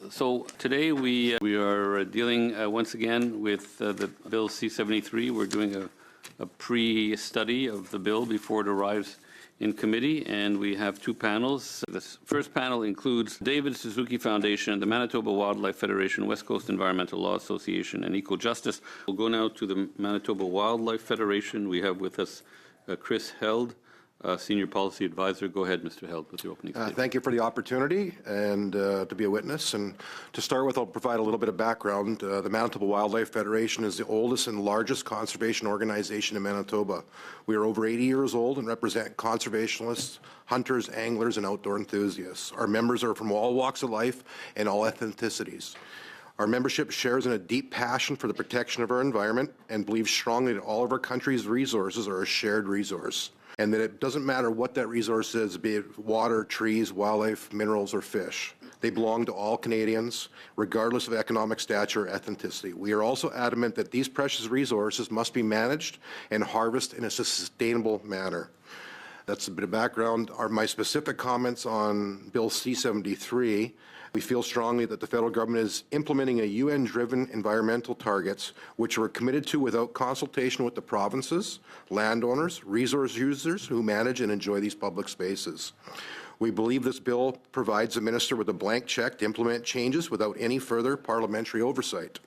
So today we are dealing once again with the Bill C-73. We're doing a pre-study of the bill before it arrives in committee, and we have two panels. This first panel includes David Suzuki Foundation, the Manitoba Wildlife Federation, West Coast Environmental Law Association, and Eco Justice. We'll go now to the Manitoba Wildlife Federation. We have with us Chris Held, Senior Policy Advisor. Go ahead, Mr. Held, with your opening statement. Thank you for the opportunity and to be a witness. And to start with, I'll provide a little bit of background. The Manitoba Wildlife Federation is the oldest and largest conservation organization in Manitoba. We are over 80 years old and represent conservationists, hunters, anglers, and outdoor enthusiasts. Our members are from all walks of life and all ethnicities. Our membership shares in a deep passion for the protection of our environment and believes strongly that all of our country's resources are a shared resource, and that it doesn't matter what that resource is, be it water, trees, wildlife, minerals, or fish. They belong to all Canadians, regardless of economic stature or ethnicity. We are also adamant that these precious resources must be managed and harvested in a sustainable manner. That's a bit of background. My specific comments on Bill C-73. We feel strongly that the federal government is implementing a UN-driven environmental targets which were committed to without consultation with the provinces, landowners, resource users who manage and enjoy these public spaces. We believe this bill provides the minister with a blank check to implement changes without any further parliamentary oversight.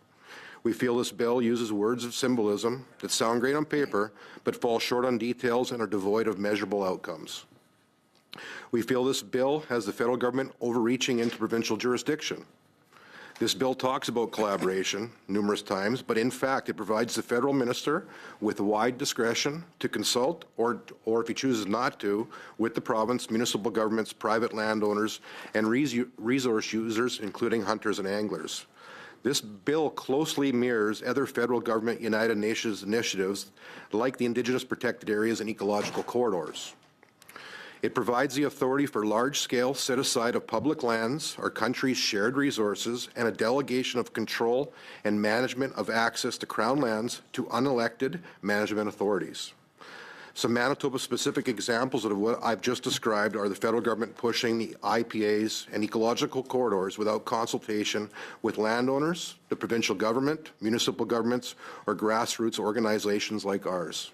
We feel this bill uses words of symbolism that sound great on paper but fall short on details and are devoid of measurable outcomes. We feel this bill has the federal government overreaching into provincial jurisdiction. This bill talks about collaboration numerous times, but in fact it provides the federal minister with wide discretion to consult, or if he chooses not to, with the province, municipal governments, private landowners, and resource users, including hunters and anglers. This bill closely mirrors other federal government United Nations initiatives like the Indigenous Protected Areas and Ecological Corridors. It provides the authority for large-scale set-aside of public lands, our country's shared resources, and a delegation of control and management of access to Crown lands to unelected management authorities. Some Manitoba-specific examples of what I've just described are the federal government pushing the IPAs and ecological corridors without consultation with landowners, the provincial government, municipal governments, or grassroots organizations like ours.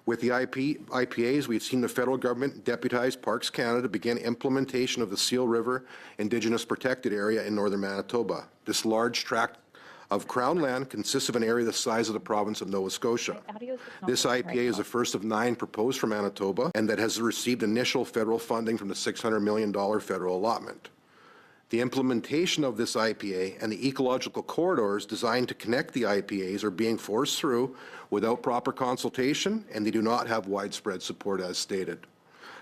With the IPAs, we've seen the federal government deputize Parks Canada to begin implementation of the Seal River Indigenous Protected Area in northern Manitoba. This large tract of Crown land consists of an area the size of the province of Nova Scotia. This IPA is the first of 9 proposed for Manitoba and that has received initial federal funding from the $600 million federal allotment. The implementation of this IPA and the ecological corridors designed to connect the IPAs are being forced through without proper consultation, and they do not have widespread support as stated.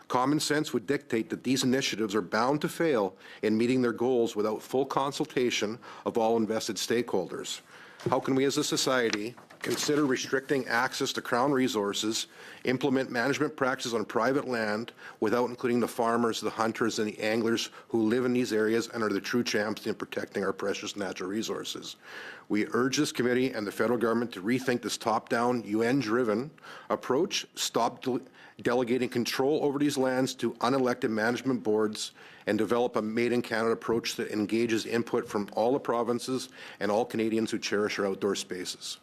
Common sense would dictate that these initiatives are bound to fail in meeting their goals without full consultation of all invested stakeholders. How can we as a society consider restricting access to Crown resources, implement management practices on private land without including the farmers, the hunters, and the anglers who live in these areas and are the true champions in protecting our precious natural resources? We urge this committee and the federal government to rethink this top-down, UN-driven approach, stop delegating control over these lands to unelected management boards, and develop a made-in-Canada approach that engages input from all the provinces and all Canadians who cherish our outdoor spaces.